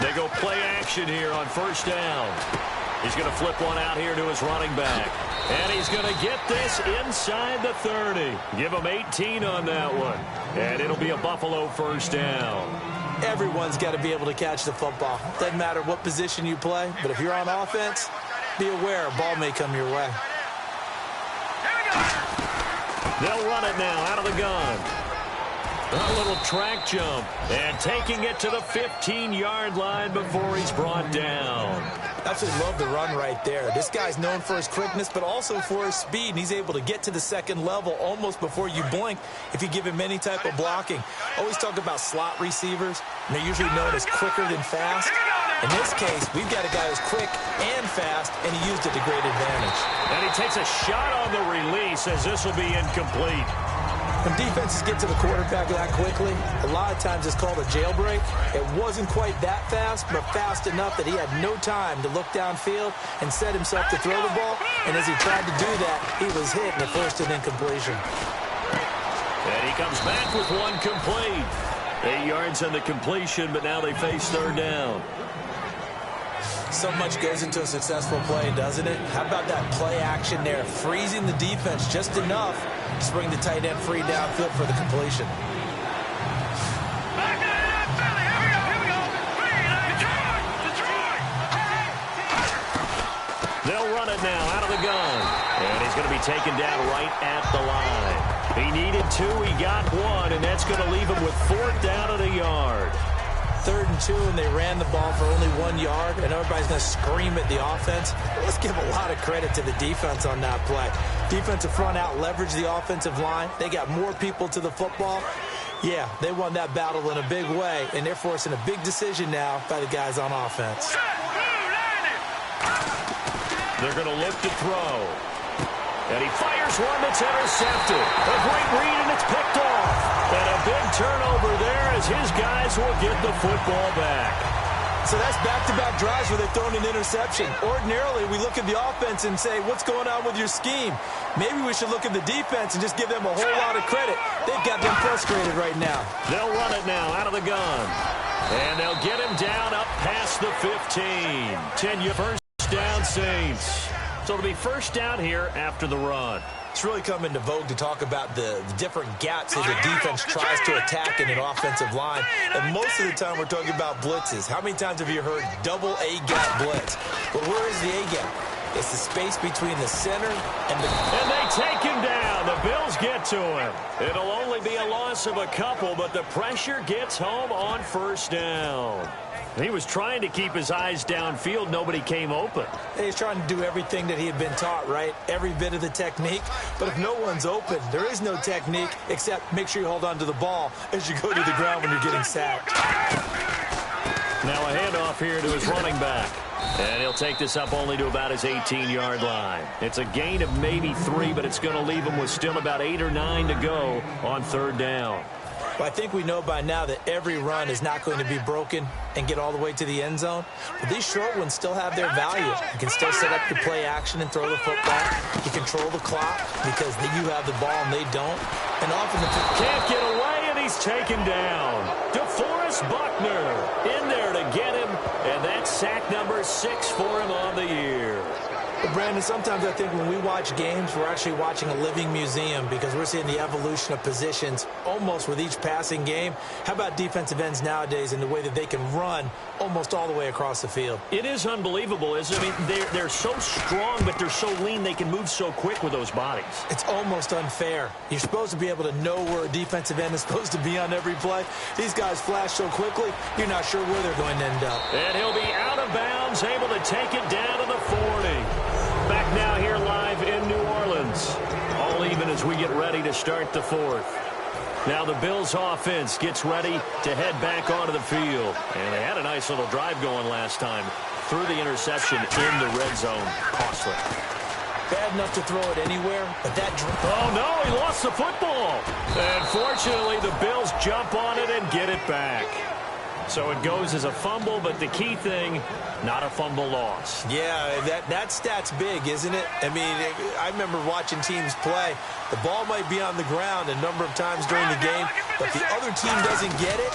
They go play action here on first down. He's going to flip one out here to his running back. And he's going to get this inside the 30. Give him 18 on that one. And it'll be a Buffalo first down. Everyone's got to be able to catch the football. Doesn't matter what position you play, but if you're on offense, be aware a ball may come your way. They'll run it now out of the gun. A little track jump, and taking it to the 15-yard line before he's brought down. Absolutely love the run right there. This guy's known for his quickness, but also for his speed, and he's able to get to the second level almost before you blink if you give him any type of blocking. Always talk about slot receivers, and they're usually known as quicker than fast. In this case, we've got a guy who's quick and fast, and he used it to great advantage. And he takes a shot on the release as this will be incomplete. When defenses get to the quarterback that quickly, a lot of times it's called a jailbreak. It wasn't quite that fast, but fast enough that he had no time to look downfield and set himself to throw the ball. And as he tried to do that, he was hit and it forced an incompletion. And he comes back with one complete. 8 yards on the completion, but now they face third down. So much goes into a successful play, doesn't it? How about that play action there, freezing the defense just enough to bring the tight end free downfield for the completion. They'll run it now out of the gun. And he's going to be taken down right at the line. He needed 2, he got 1, and that's going to leave him with 4th down and a yard. 3rd and 2, and they ran the ball for only 1 yard, and everybody's going to scream at the offense. Let's give a lot of credit to the defense on that play. Defensive front out leveraged the offensive line. They got more people to the football. Yeah, they won that battle in a big way, and they're forcing a big decision now by the guys on offense. They're going to look to throw. And he fires one that's intercepted. A great read, and it's picked off. And a big turnover there as his guys will get the football back. So that's back-to-back drives where they've thrown an interception. Ordinarily, we look at the offense and say, what's going on with your scheme? Maybe we should look at the defense and just give them a whole lot of credit. They've got them frustrated right now. They'll run it now out of the gun. And they'll get him down up past the 15. 10 first down, Saints. So it'll be first down here after the run. It's really come into vogue to talk about the different gaps that the defense tries to attack in an offensive line. And most of the time we're talking about blitzes. How many times have you heard double A-gap blitz? Well, where is the A-gap? It's the space between the center and the... And they take him down. The Bills get to him. It'll only be a loss of a couple, but the pressure gets home on first down. He was trying to keep his eyes downfield. Nobody came open. He's trying to do everything that he had been taught, right? Every bit of the technique. But if no one's open, there is no technique except make sure you hold on to the ball as you go to the ground when you're getting sacked. Now a handoff here to his running back. And he'll take this up only to about his 18-yard line. It's a gain of maybe 3, but it's going to leave him with still about 8 or 9 to go on third down. Well, I think we know by now that every run is not going to be broken and get all the way to the end zone. But these short ones still have their value. You can still set up the play action and throw the football. You control the clock because you have the ball and they don't. And often the can't get away, and he's taken down. DeForest Buckner in there to get him, and that's sack number 6 for him on the year. But Brandon, sometimes I think when we watch games, we're actually watching a living museum because we're seeing the evolution of positions almost with each passing game. How about defensive ends nowadays and the way that they can run almost all the way across the field? It is unbelievable, isn't it? I mean, they're so strong, but they're so lean, they can move so quick with those bodies. It's almost unfair. You're supposed to be able to know where a defensive end is supposed to be on every play. These guys flash so quickly, you're not sure where they're going to end up. And he'll be out of bounds, able to take it down to the 40. Back now here live in New Orleans. All even as we get ready to start the fourth. Now the Bills offense gets ready to head back onto the field. And they had a nice little drive going last time. Through the interception in the red zone. Costly. Bad enough to throw it anywhere, but that... Oh, no, he lost the football. And fortunately, the Bills jump on it and get it back. So it goes as a fumble, but the key thing, not a fumble loss. Yeah, that stat's big, isn't it? I mean, I remember watching teams play. The ball might be on the ground a number of times during the game, but the other team doesn't get it.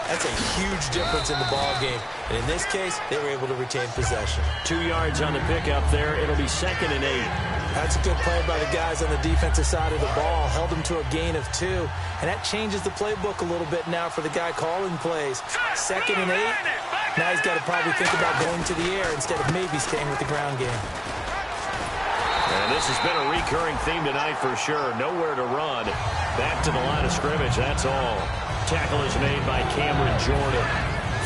That's a huge difference in the ball game. And in this case, they were able to retain possession. 2 yards on the pickup there. It'll be 2nd and 8. That's a good play by the guys on the defensive side of the ball. Held them to a gain of 2. And that changes the playbook a little bit now for the guy calling plays. 2nd and 8. Now he's got to probably think about going to the air instead of maybe staying with the ground game. And this has been a recurring theme tonight for sure. Nowhere to run. Back to the line of scrimmage, that's all. Tackle is made by Cameron Jordan.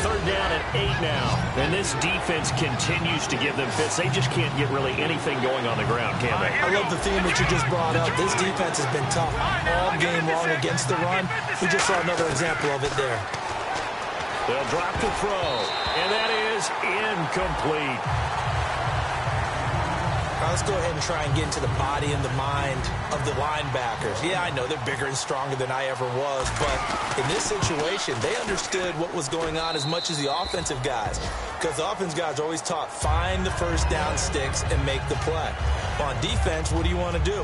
3rd down and 8 now. And this defense continues to give them fits. They just can't get really anything going on the ground, can they? I love the theme that you just brought up. This defense has been tough all game long against the run. We just saw another example of it there. They'll drop to throw. And that is incomplete. Now let's go ahead and try and get into the body and the mind of the linebackers. Yeah, I know they're bigger and stronger than I ever was, but in this situation, they understood what was going on as much as the offensive guys, because the offensive guys are always taught, find the first down sticks and make the play. On defense, what do you want to do?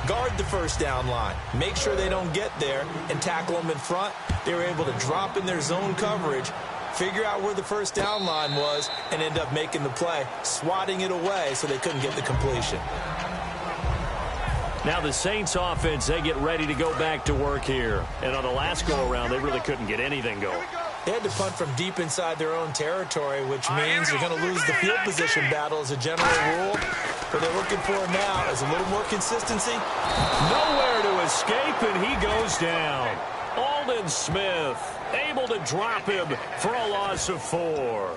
Guard the first down line. Make sure they don't get there and tackle them in front. They were able to drop in their zone coverage, figure out where the first down line was, and end up making the play, swatting it away so they couldn't get the completion. Now the Saints offense, they get ready to go back to work here. And on the last go-around, they really couldn't get anything going. They had to punt from deep inside their own territory, which means you're going to lose the field position battle as a general rule. What they're looking for now is a little more consistency. Nowhere to escape, and he goes down. Aldon Smith able to drop him for a loss of 4.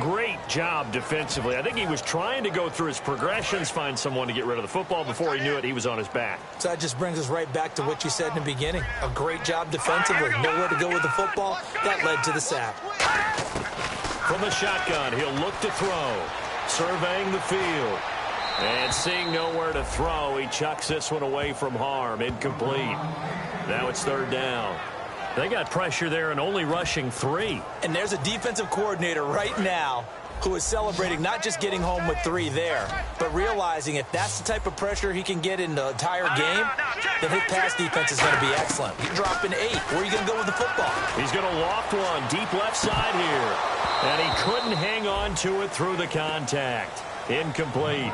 Great job defensively. I think he was trying to go through his progressions, find someone to get rid of the football. Before he knew it, he was on his back. So that just brings us right back to what you said in the beginning. A great job defensively. Nowhere to go with the football. That led to the sack. From the shotgun, he'll look to throw. Surveying the field. And seeing nowhere to throw, he chucks this one away from harm. Incomplete. Now it's 3rd down. They got pressure there and only rushing 3. And there's a defensive coordinator right now who is celebrating not just getting home with 3 there, but realizing if that's the type of pressure he can get in the entire game, then his pass defense is going to be excellent. You're dropping 8. Where are you going to go with the football? He's going to loft one deep left side here. And he couldn't hang on to it through the contact. Incomplete.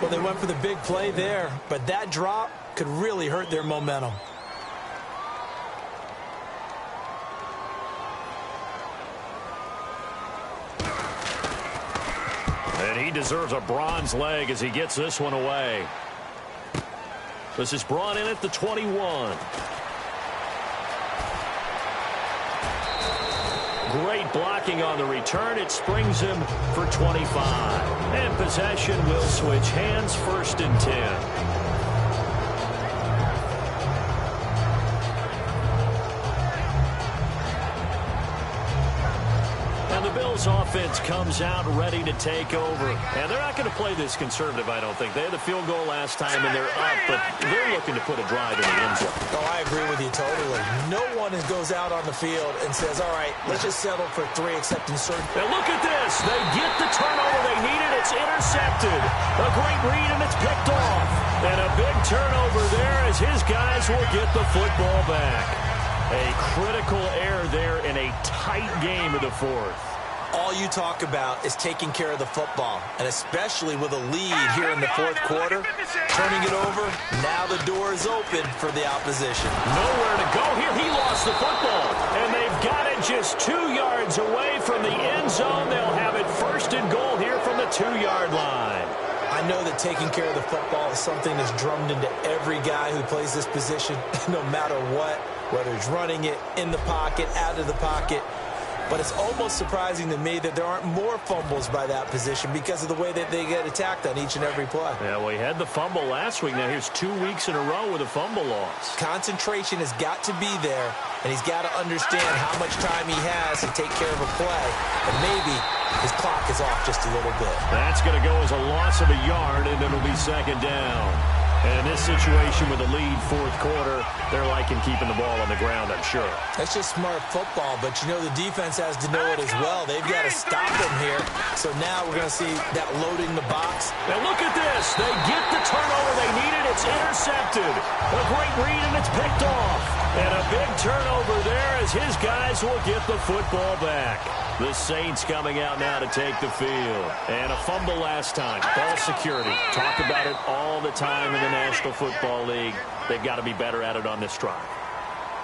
Well, they went for the big play there, but that drop could really hurt their momentum. And he deserves a bronze leg as he gets this one away. This is brought in at the 21. Great blocking on the return. It springs him for 25. And possession will switch hands, 1st and 10. Bills offense comes out ready to take over. And they're not going to play this conservative, I don't think. They had the field goal last time, and they're up, but they're looking to put a drive in the end zone. Oh, I agree with you totally. No one goes out on the field and says, all right, let's just settle for 3 except in certain. Now look at this. They get the turnover they needed. It's intercepted. A great read, and it's picked off. And a big turnover there as his guys will get the football back. A critical error there in a tight game of the 4th. All you talk about is taking care of the football, and especially with a lead here in the 4th quarter, turning it over, now the door is open for the opposition. Nowhere to go here. He lost the football, and they've got it just 2 yards away from the end zone. They'll have it 1st and goal here from the 2-yard line. I know that taking care of the football is something that's drummed into every guy who plays this position, no matter what, whether he's running it, in the pocket, out of the pocket. But it's almost surprising to me that there aren't more fumbles by that position because of the way that they get attacked on each and every play. Yeah, well, he had the fumble last week. Now here's 2 weeks in a row with a fumble loss. Concentration has got to be there, and he's got to understand how much time he has to take care of a play. And maybe his clock is off just a little bit. That's going to go as a loss of a yard, and it'll be 2nd down. And in this situation with a lead 4th quarter, they're liking keeping the ball on the ground, I'm sure. That's just smart football, but you know the defense has to know it as well. They've got to stop them here. So now we're going to see that loading the box. Now look at this. They get the turnover they needed. It's intercepted. A great read, and it's picked off. And a big turnover there as his guys will get the football back. The Saints coming out now to take the field. And a fumble last time. Ball security. Talk about it all the time in the National Football League. They've got to be better at it on this drive.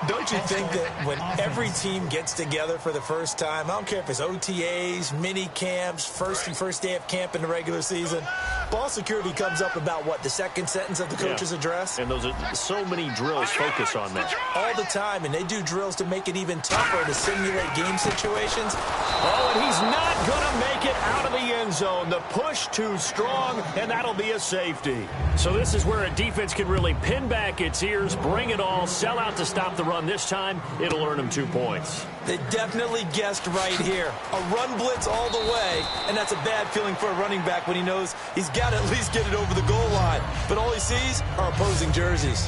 Don't you think that when every team gets together for the first time, I don't care if it's OTAs, mini camps, first day of camp in the regular season, ball security comes up about what, the second sentence of the coach's address? And those are so many drills focus on that. All the time, and they do drills to make it even tougher to simulate game situations. Oh, and he's not going to make it out of the end zone. The push too strong, and that'll be a safety. So this is where a defense can really pin back its ears, bring it all, sell out to stop the run. This time, it'll earn them 2 points. They definitely guessed right here. A run blitz all the way, and that's a bad feeling for a running back when he knows he's got to at least get it over the goal line. But all he sees are opposing jerseys.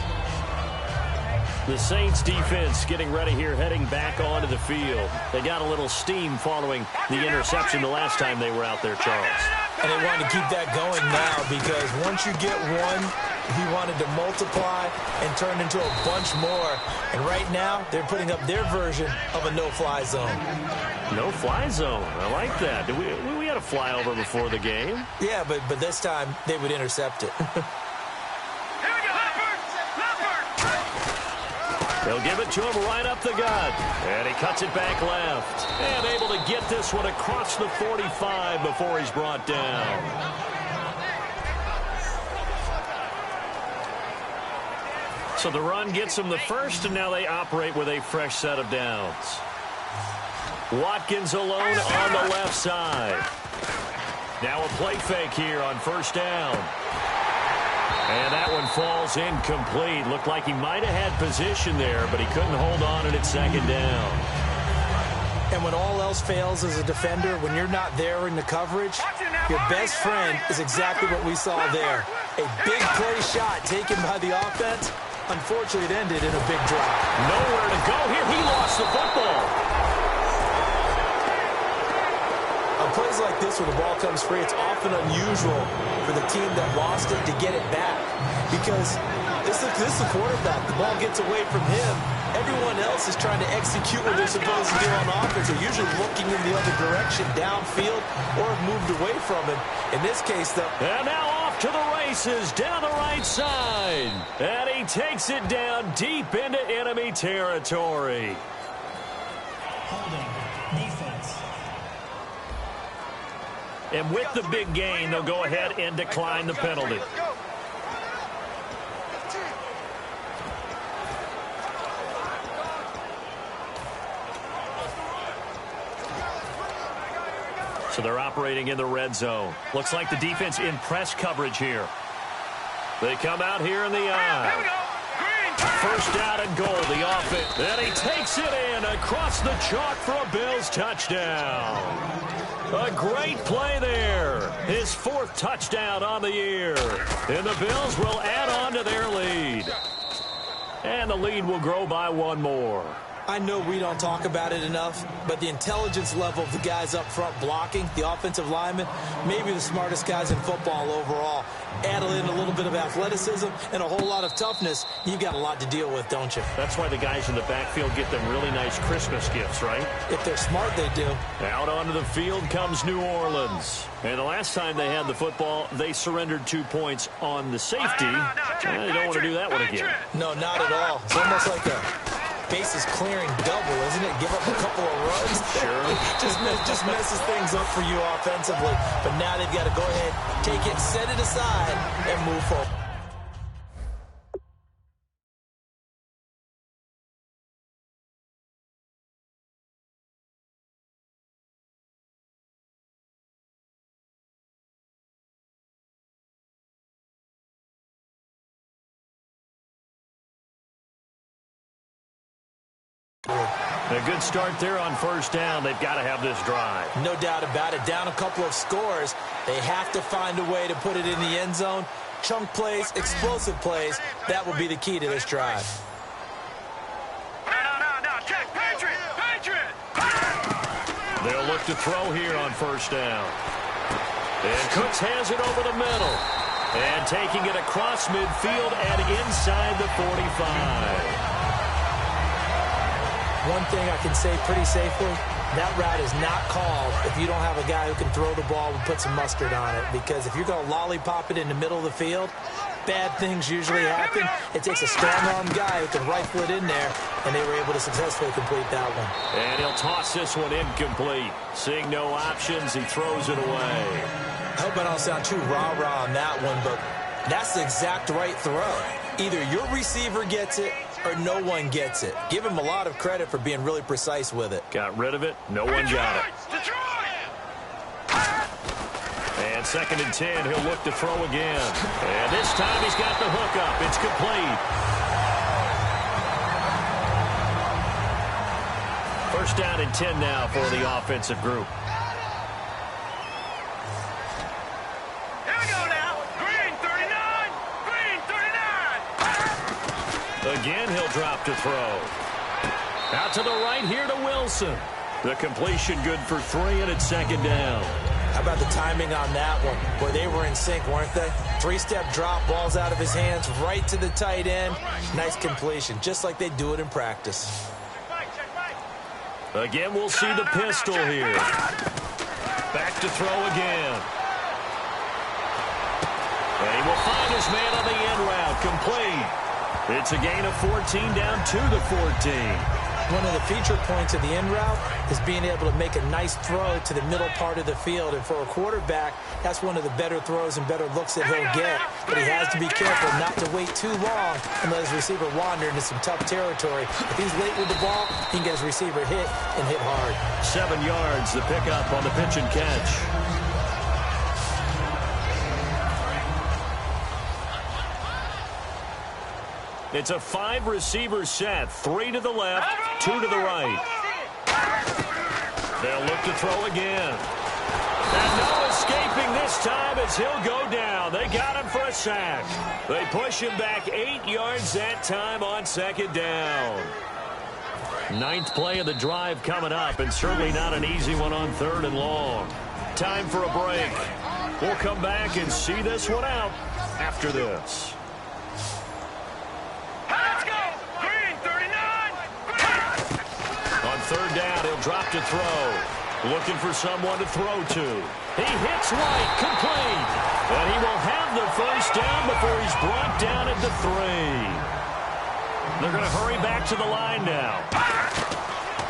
The Saints defense getting ready here, heading back onto the field. They got a little steam following the interception the last time they were out there, Charles. And they wanted to keep that going now because once you get one, he wanted to multiply and turn into a bunch more. And right now, they're putting up their version of a no-fly zone. No-fly zone. I like that. We had a flyover before the game. Yeah, but this time, they would intercept it. They'll give it to him right up the gut. And he cuts it back left. And able to get this one across the 45 before he's brought down. So the run gets them the first, and now they operate with a fresh set of downs. Watkins alone on the left side. Now a play fake here on first down. And that one falls incomplete. Looked like he might have had position there, but he couldn't hold on at second down. And when all else fails as a defender, when you're not there in the coverage, your best friend is exactly what we saw there. A big play shot taken by the offense. Unfortunately, it ended in a big drop. Nowhere to go here. He lost the football. On plays like this where the ball comes free, it's often unusual for the team that lost it to get it back. Because this is the quarterback. The ball gets away from him. Everyone else is trying to execute what they're supposed to do on offense. They're usually looking in the other direction, downfield, or have moved away from it. In this case, though. And now off to the races, down the right side. And he takes it down deep into enemy territory. Holding. Defense. And with the big gain, they'll go ahead and decline the penalty. So they're operating in the red zone. Looks like the defense in press coverage here. They come out here in the eye. First down and goal, the offense. And he takes it in across the chalk for a Bills touchdown. A great play there. His fourth touchdown on the year. And the Bills will add on to their lead. And the lead will grow by one more. I know we don't talk about it enough, but the intelligence level of the guys up front blocking, the offensive linemen, maybe the smartest guys in football overall. Add in a little bit of athleticism and a whole lot of toughness, you've got a lot to deal with, don't you? That's why the guys in the backfield get them really nice Christmas gifts, right? If they're smart, they do. Out onto the field comes New Orleans. And the last time they had the football, they surrendered 2 points on the safety. They don't want to do that one again. No, not at all. It's almost like a bases clearing double, isn't it? Give up a couple of runs. Sure. just messes things up for you offensively. But now they've got to go ahead, take it, set it aside, and move forward. A good start there on first down. They've got to have this drive. No doubt about it. Down a couple of scores. They have to find a way to put it in the end zone. Chunk plays, explosive plays. That will be the key to this drive. Check, Patriot! They'll look to throw here on first down. And Cooks has it over the middle. And taking it across midfield and inside the 45. One thing I can say pretty safely, that route is not called if you don't have a guy who can throw the ball and put some mustard on it. Because if you're going to lollipop it in the middle of the field, bad things usually happen. It takes a strong-armed guy who can rifle it in there, and they were able to successfully complete that one. And he'll toss this one incomplete. Seeing no options, he throws it away. I hope I don't sound too rah-rah on that one, but that's the exact right throw. Either your receiver gets it or no one gets it. Give him a lot of credit for being really precise with it. Got rid of it. No one got it. And 2nd and 10, he'll look to throw again. And this time he's got the hook up. It's complete. First down and 10 now for the offensive group. Here we go now. Green 39. Again, he'll drop to throw. Out to the right here to Wilson. The completion good for 3, and it's 2nd down. How about the timing on that one? Boy, they were in sync, weren't they? 3-step drop, ball's out of his hands, right to the tight end. Nice completion, just like they do it in practice. Again, we'll see the pistol here. Back to throw again. And he will find his man on the end route, complete. It's a gain of 14 down to the 14. one of the feature points of the in route is being able to make a nice throw to the middle part of the field. And for a quarterback, that's one of the better throws and better looks that he'll get. But he has to be careful not to wait too long and let his receiver wander into some tough territory. If he's late with the ball, he can get his receiver hit and hit hard. 7 yards, the pickup on the pitch and catch. It's a 5-receiver set. 3 to the left, 2 to the right. They'll look to throw again. And no escaping this time as he'll go down. They got him for a sack. They push him back 8 yards that time on 2nd down. 9th play of the drive coming up, and certainly not an easy one on 3rd and long. Time for a break. We'll come back and see this one out after this. Let's go! Green, 39! On 3rd down, he'll drop to throw. Looking for someone to throw to. He hits White, complete. And he will have the 1st down before he's brought down at the 3. They're going to hurry back to the line now.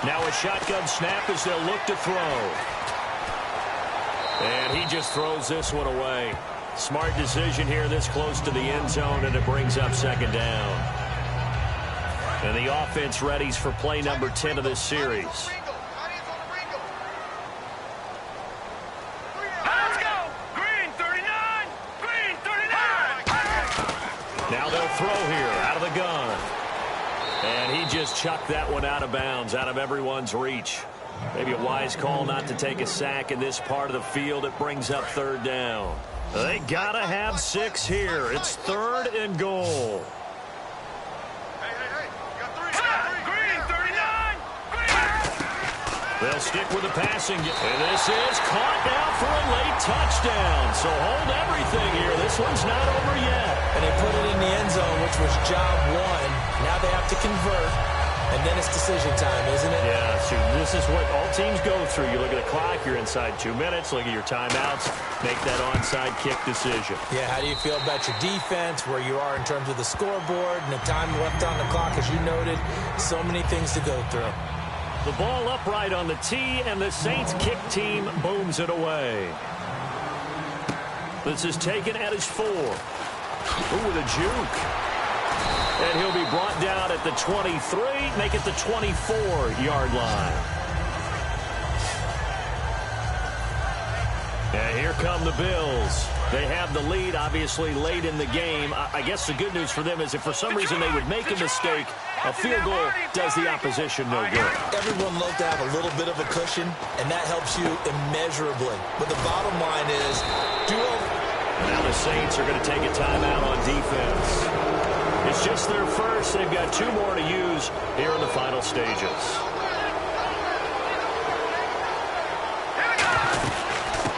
Now a shotgun snap as they'll look to throw. And he just throws this one away. Smart decision here this close to the end zone, and it brings up 2nd down. And the offense readies for play number 10 of this series. Let's go! Green, 39! Green, 39! Now they'll throw here out of the gun. And he just chucked that one out of bounds, out of everyone's reach. Maybe a wise call not to take a sack in this part of the field. It brings up 3rd down. They got to have 6 here. It's 3rd and goal. They'll stick with the passing. And this is caught now for a late touchdown. So hold everything here. This one's not over yet. And they put it in the end zone, which was job 1. Now they have to convert. And then it's decision time, isn't it? Yeah, so this is what all teams go through. You look at the clock, you're inside 2 minutes. Look at your timeouts. Make that onside kick decision. Yeah, how do you feel about your defense, where you are in terms of the scoreboard, and the time left on the clock, as you noted? So many things to go through. The ball upright on the tee, and the Saints kick team booms it away. This is taken at his 4. Ooh, with a juke. And he'll be brought down at the 23, make it the 24-yard line. And here come the Bills. They have the lead, obviously, late in the game. I guess the good news for them is if for some reason they would make a mistake, a field goal does the opposition no good. Everyone loves to have a little bit of a cushion, and that helps you immeasurably. But the bottom line is, now the Saints are going to take a timeout on defense. It's just their first. They've got 2 more to use here in the final stages.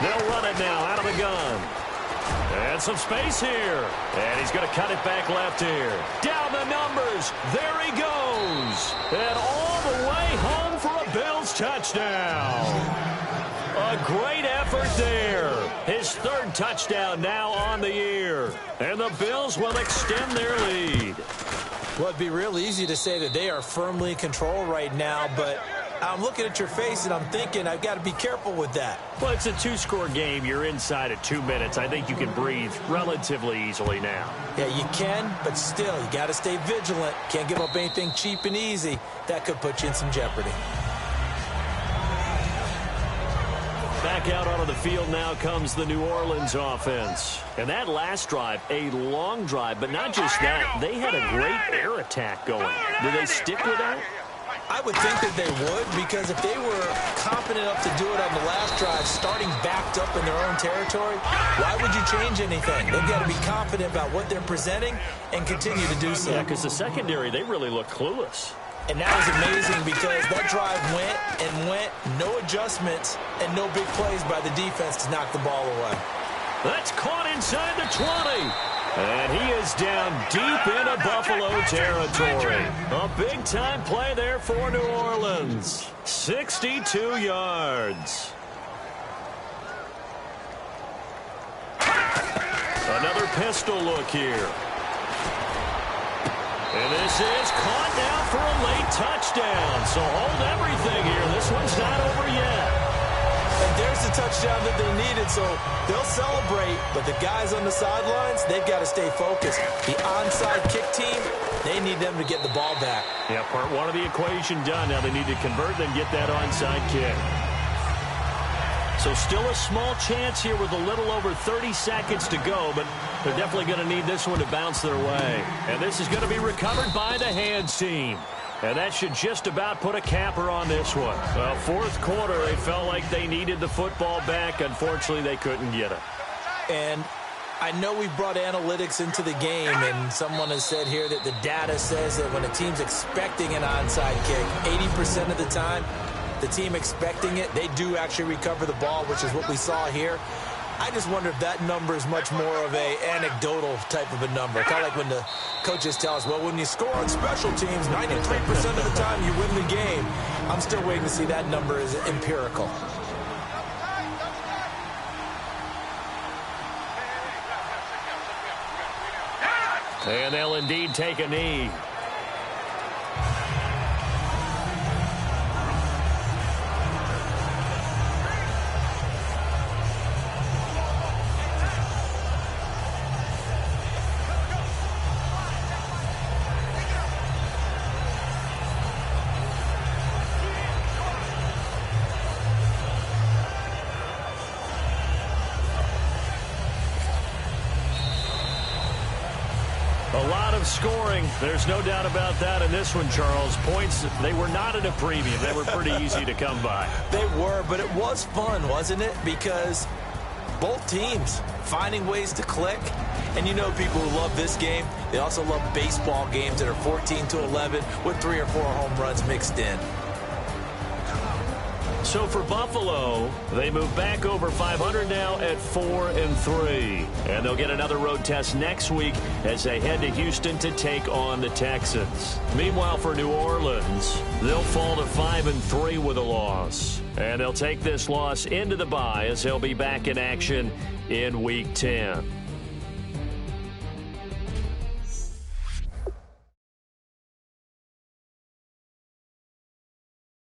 They'll run it now out of the gun. And some space here. And he's going to cut it back left here. Down the numbers. There he goes. And all the way home for a Bills touchdown. A great effort there. His 3rd touchdown now on the year. And the Bills will extend their lead. Well, it'd be real easy to say that they are firmly in control right now, but I'm looking at your face and I'm thinking I've got to be careful with that. Well, it's a 2-score game. You're inside at 2 minutes. I think you can breathe relatively easily now. Yeah, you can, but still, you got to stay vigilant. Can't give up anything cheap and easy. That could put you in some jeopardy. Back out onto the field now comes the New Orleans offense. And that last drive, a long drive, but not just that. They had a great air attack going. Do they stick with that? I would think that they would, because if they were confident enough to do it on the last drive, starting backed up in their own territory, why would you change anything? They've got to be confident about what they're presenting and continue to do so. Yeah, because the secondary, they really look clueless. And that was amazing because that drive went and went, no adjustments, and no big plays by the defense to knock the ball away. That's caught inside the 20. And he is down deep into Buffalo territory. A big-time play there for New Orleans. 62 yards. Another pistol look here. And this is caught now for a late touchdown. So hold everything here. This one's not over yet. And there's the touchdown that they needed, so they'll celebrate. But the guys on the sidelines, they've got to stay focused. The onside kick team, they need them to get the ball back. Yeah, part one of the equation done. Now they need to convert and get that onside kick. So still a small chance here with a little over 30 seconds to go, but they're definitely going to need this one to bounce their way. And this is going to be recovered by the hands team. And that should just about put a capper on this one. Fourth quarter, they felt like they needed the football back. Unfortunately, they couldn't get it. And I know we brought analytics into the game, and someone has said here that the data says that when a team's expecting an onside kick, 80% of the time, the team expecting it, they do actually recover the ball, which is what we saw here. I just wonder if that number is much more of a anecdotal type of a number. Kind of like when the coaches tell us, well, when you score on special teams, 93% of the time you win the game. I'm still waiting to see that number is empirical. And they'll indeed take a knee. A lot of scoring. There's no doubt about that in this one, Charles. Points, they were not at a premium. They were pretty easy to come by. They were, but it was fun, wasn't it? Because both teams finding ways to click. And you know people who love this game, they also love baseball games that are 14-11 with 3 or 4 home runs mixed in. So for Buffalo, they move back over 500 now at 4-3. And they'll get another road test next week as they head to Houston to take on the Texans. Meanwhile, for New Orleans, they'll fall to 5-3 with a loss. And they'll take this loss into the bye as they'll be back in action in Week 10.